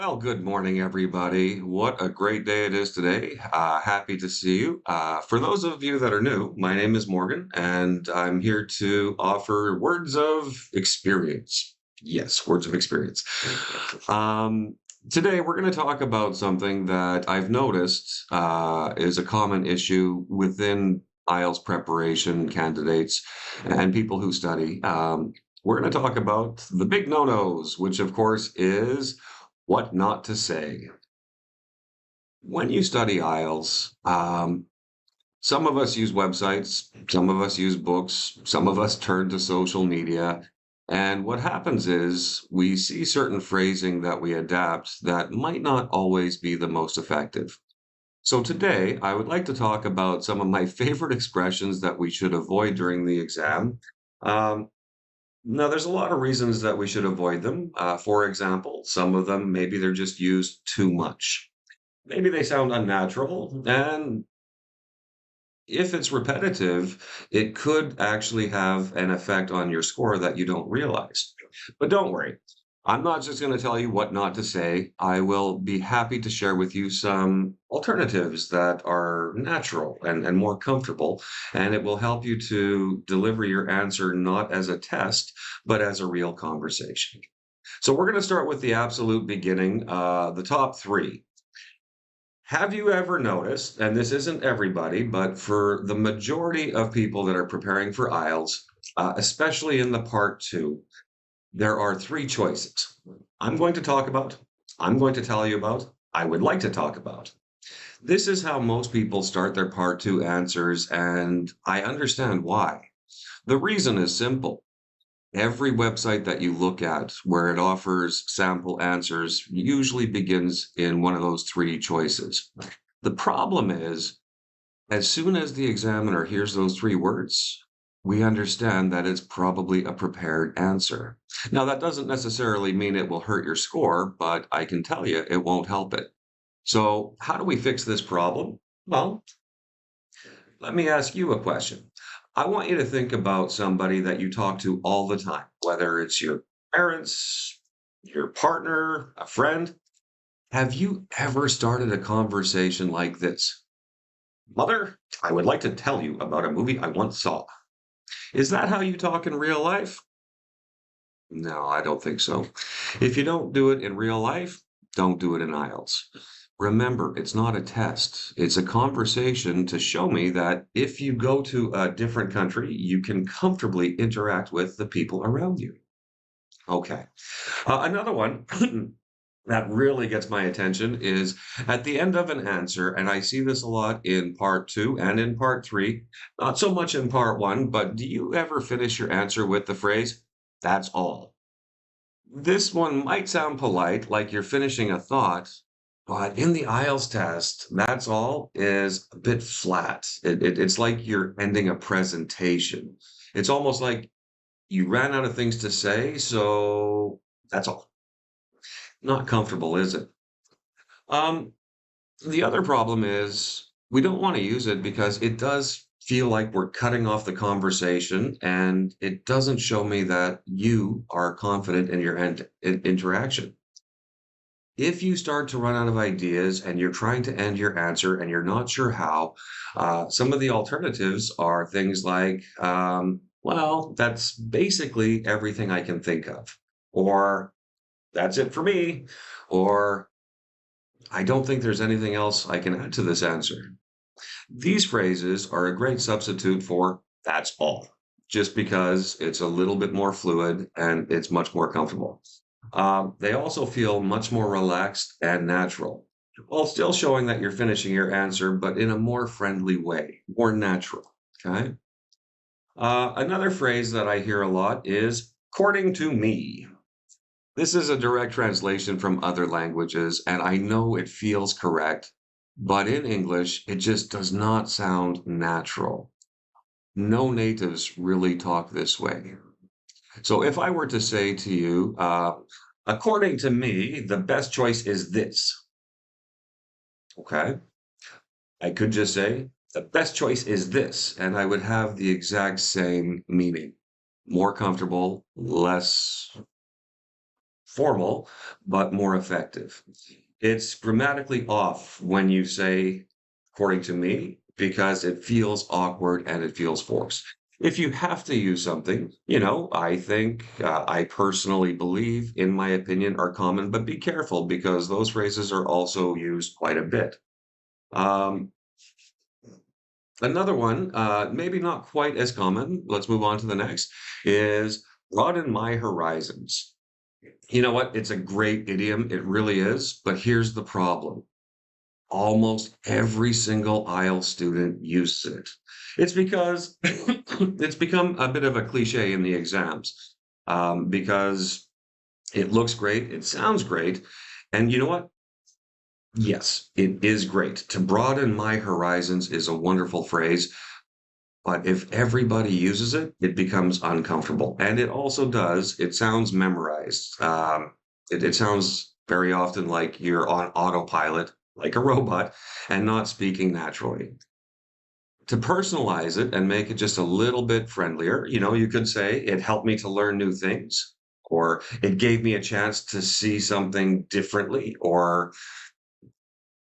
Well, good morning, everybody. What a great day it is today. Happy to see you. For those of you that are new, my name is Morgan, and I'm here to offer words of experience. Yes, words of experience. Um, Today, we're going to talk about something that I've noticed is a common issue within IELTS preparation candidates and people who study. We're going to talk about the big no-nos, which of course is what not to say. When you study IELTS, some of us use websites, some of us use books, some of us turn to social media. And what happens is we see certain phrasing that we adapt that might not always be the most effective. So today, I would like to talk about some of my favorite expressions that we should avoid during the exam. Um, Now, there's a lot of reasons that we should avoid them. For example, some of them, maybe they're just used too much. Maybe they sound unnatural, and if it's repetitive, it could actually have an effect on your score that you don't realize. But don't worry. I'm not just going to tell you what not to say. I will be happy to share with you some alternatives that are natural and more comfortable, and it will help you to deliver your answer not as a test, but as a real conversation. So we're going to start with the absolute beginning, the top three. Have you ever noticed, and this isn't everybody, but for the majority of people that are preparing for IELTS, especially in the part two, there are three choices. I'm going to talk about, I'm going to tell you about, I would like to talk about. This is how most people start their part two answers, and I understand why. The reason is simple. Every website that you look at where it offers sample answers usually begins in one of those three choices. The problem is, as soon as the examiner hears those three words, we understand that it's probably a prepared answer. Now, that doesn't necessarily mean it will hurt your score, but I can tell you it won't help it. So, how do we fix this problem? Well, let me ask you a question. I want you to think about somebody that you talk to all the time, whether it's your parents, your partner, a friend. Have you ever started a conversation like this? Mother, I would like to tell you about a movie I once saw. Is that how you talk in real life? No, I don't think so. If you don't do it in real life, don't do it in IELTS. Remember, it's not a test. It's a conversation to show me that if you go to a different country, you can comfortably interact with the people around you. Okay. Another one that really gets my attention is at the end of an answer, and I see this a lot in part two and in part three, not so much in part one, but do you ever finish your answer with the phrase, that's all? This one might sound polite, like you're finishing a thought, but in the IELTS test, that's all is a bit flat. It's like you're ending a presentation. It's almost like you ran out of things to say, so that's all. Not comfortable, is it? Um, the other problem is we don't want to use it because it does feel like we're cutting off the conversation and it doesn't show me that you are confident in your interaction. If you start to run out of ideas and you're trying to end your answer and you're not sure how, some of the alternatives are things like, well, that's basically everything I can think of, or that's it for me, or I don't think there's anything else I can add to this answer. These phrases are a great substitute for that's all, just because it's a little bit more fluid and it's much more comfortable. They also feel much more relaxed and natural, while still showing that you're finishing your answer, but in a more friendly way, more natural. Okay. Another phrase that I hear a lot is according to me. This is a direct translation from other languages, and I know it feels correct, but in English, it just does not sound natural. No natives really talk this way. So if I were to say to you, according to me, the best choice is this, okay? I could just say, the best choice is this, and I would have the exact same meaning. More comfortable, less formal, but more effective. It's grammatically off when you say, according to me, because it feels awkward and it feels forced. If you have to use something, I think, I personally believe, in my opinion, are common, but be careful because those phrases are also used quite a bit. Um, Another one, maybe not quite as common, let's move on to the next, is broaden my horizons. You know what? It's a great idiom. It really is. But here's the problem. Almost every single IELTS student uses it. It's because it's become a bit of a cliche in the exams, because it looks great, it sounds great, and you know what? Yes, it is great. To broaden my horizons is a wonderful phrase, but if everybody uses it, it becomes uncomfortable. And it also does, it sounds memorized. It sounds very often like you're on autopilot, like a robot, and not speaking naturally. To personalize it and make it just a little bit friendlier, you could say it helped me to learn new things, or it gave me a chance to see something differently, or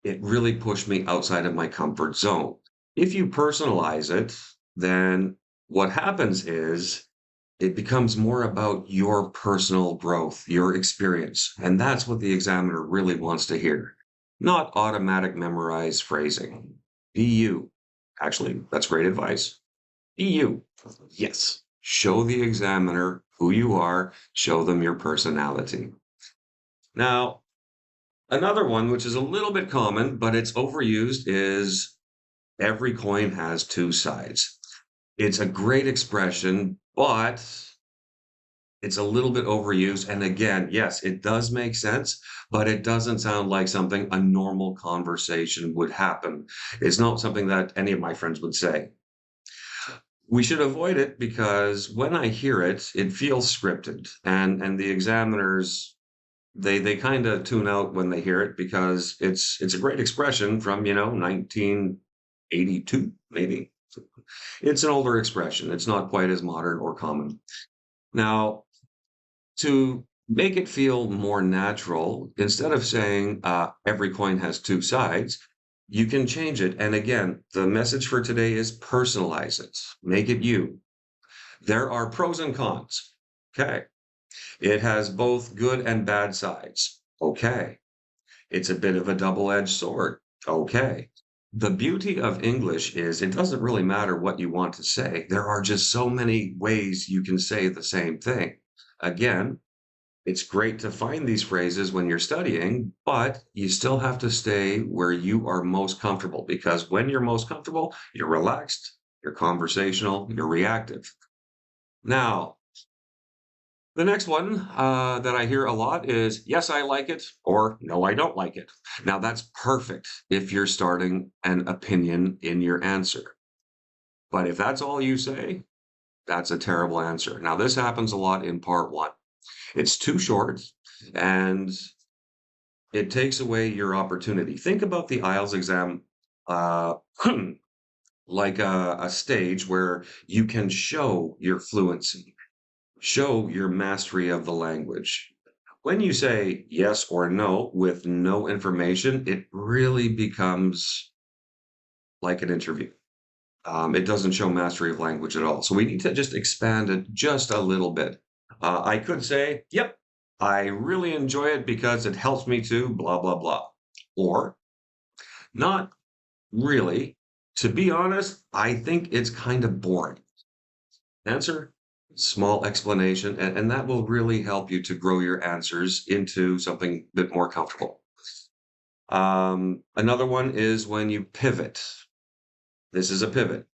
it really pushed me outside of my comfort zone. If you personalize it, then what happens is it becomes more about your personal growth, your experience. And that's what the examiner really wants to hear, not automatic memorized phrasing. Be you. Actually, that's great advice. Be you. Yes. Show the examiner who you are, show them your personality. Now, another one, which is a little bit common, but it's overused, is every coin has two sides. It's a great expression, but it's a little bit overused. And again, yes, it does make sense, but it doesn't sound like something a normal conversation would happen. It's not something that any of my friends would say. We should avoid it because when I hear it, it feels scripted, and the examiners they kind of tune out when they hear it because it's a great expression from 1982 maybe. It's an older expression. It's not quite as modern or common. Now, to make it feel more natural, instead of saying every coin has two sides, you can change it. And again, the message for today is personalize it, make it you. There are pros and cons. Okay. It has both good and bad sides. Okay. It's a bit of a double-edged sword. Okay. The beauty of English is it doesn't really matter what you want to say. There are just so many ways you can say the same thing. Again, it's great to find these phrases when you're studying, but you still have to stay where you are most comfortable because when you're most comfortable, you're relaxed, you're conversational, you're reactive. Now, the next one that I hear a lot is, yes, I like it, or no, I don't like it. Now, that's perfect if you're starting an opinion in your answer. But if that's all you say, that's a terrible answer. Now, this happens a lot in part one. It's too short and it takes away your opportunity. Think about the IELTS exam uh, like a stage where you can show your fluency, show your mastery of the language. When you say yes or no with no information, it really becomes like an interview. It doesn't show mastery of language at all. So we need to just expand it just a little bit. I could say, yep, I really enjoy it because it helps me to blah, blah, blah. Or not really. To be honest, I think it's kind of boring. Answer, small explanation, and that will really help you to grow your answers into something a bit more comfortable. Another one is when you pivot. This is a pivot.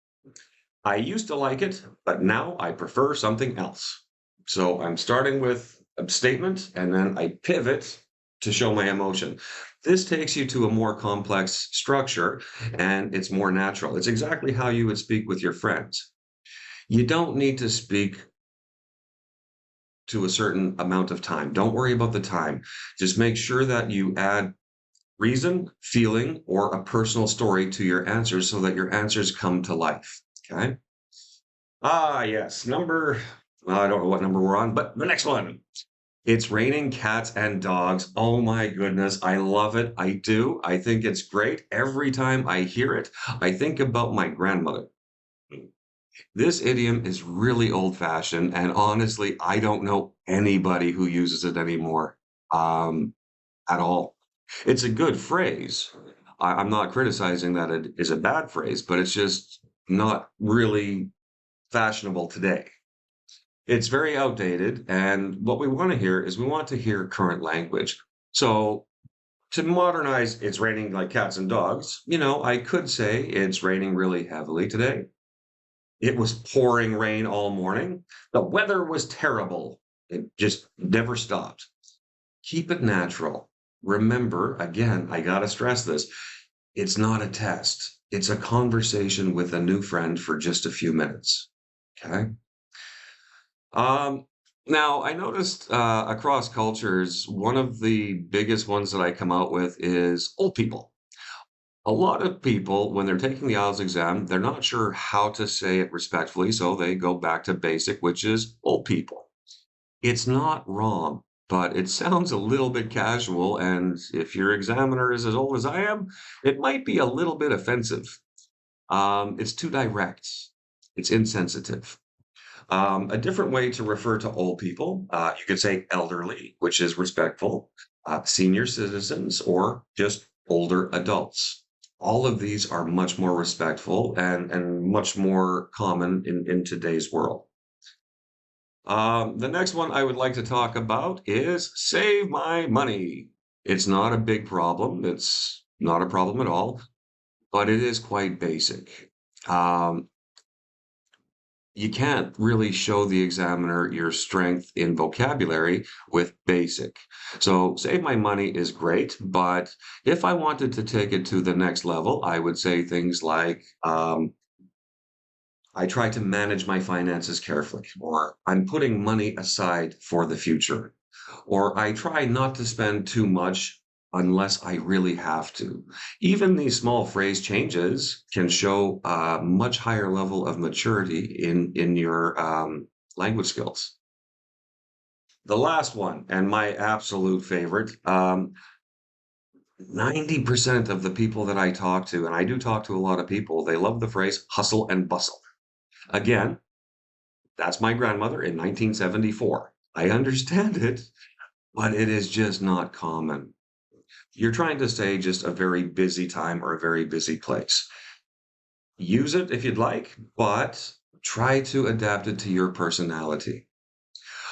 I used to like it, but now I prefer something else. So I'm starting with a statement and then I pivot to show my emotion. This takes you to a more complex structure and it's more natural. It's exactly how you would speak with your friends. You don't need to speak to a certain amount of time. Don't worry about the time. Just make sure that you add reason, feeling, or a personal story to your answers so that your answers come to life. Okay. Ah, yes. I don't know what number we're on, but the next one. It's raining cats and dogs. Oh my goodness, I love it. I do. I think it's great. Every time I hear it, I think about my grandmother. This idiom is really old-fashioned, and honestly, I don't know anybody who uses it anymore, at all. It's a good phrase. I'm not criticizing that it is a bad phrase, but it's just not really fashionable today. It's very outdated, and what we want to hear is we want to hear current language. So to modernize "It's raining like cats and dogs," I could say it's raining really heavily today. It was pouring rain all morning. The weather was terrible. It just never stopped. Keep it natural. Remember, again, I gotta stress this, it's not a test. It's a conversation with a new friend for just a few minutes. Okay? Um, Now I noticed across cultures, one of the biggest ones that I come out with is old people. A lot of people, when they're taking the IELTS exam, they're not sure how to say it respectfully, so they go back to basic, which is old people. It's not wrong, but it sounds a little bit casual, and if your examiner is as old as I am, it might be a little bit offensive. It's too direct. It's insensitive. A different way to refer to old people, you could say elderly, which is respectful, senior citizens, or just older adults. All of these are much more respectful and much more common in today's world. The next one I would like to talk about is save my money. It's not a big problem. It's not a problem at all, but it is quite basic. Um, you can't really show the examiner your strength in vocabulary with basic. So save my money is great, but if I wanted to take it to the next level, I would say things like, I try to manage my finances carefully, or I'm putting money aside for the future, or I try not to spend too much unless I really have to. Even these small phrase changes can show a much higher level of maturity in your language skills. The last one, and my absolute favorite, 90% of the people that I talk to, and I do talk to a lot of people, they love the phrase hustle and bustle. Again, that's my grandmother in 1974. I understand it, but it is just not common. You're trying to say just a very busy time or a very busy place. Use it if you'd like, but try to adapt it to your personality.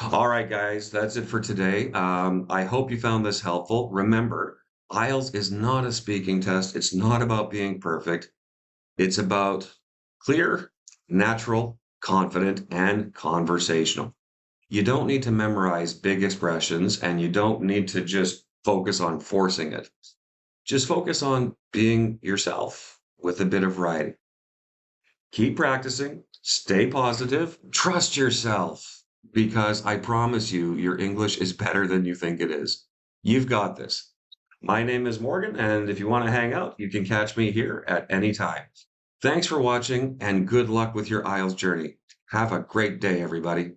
All right, guys, that's it for today. I hope you found this helpful. Remember, IELTS is not a speaking test. It's not about being perfect. It's about clear, natural, confident, and conversational. You don't need to memorize big expressions, and you don't need to just focus on forcing it. Just focus on being yourself with a bit of writing. Keep practicing, stay positive, trust yourself, because I promise you, your English is better than you think it is. You've got this. My name is Morgan, and if you want to hang out, you can catch me here at any time. Thanks for watching, and good luck with your IELTS journey. Have a great day, everybody.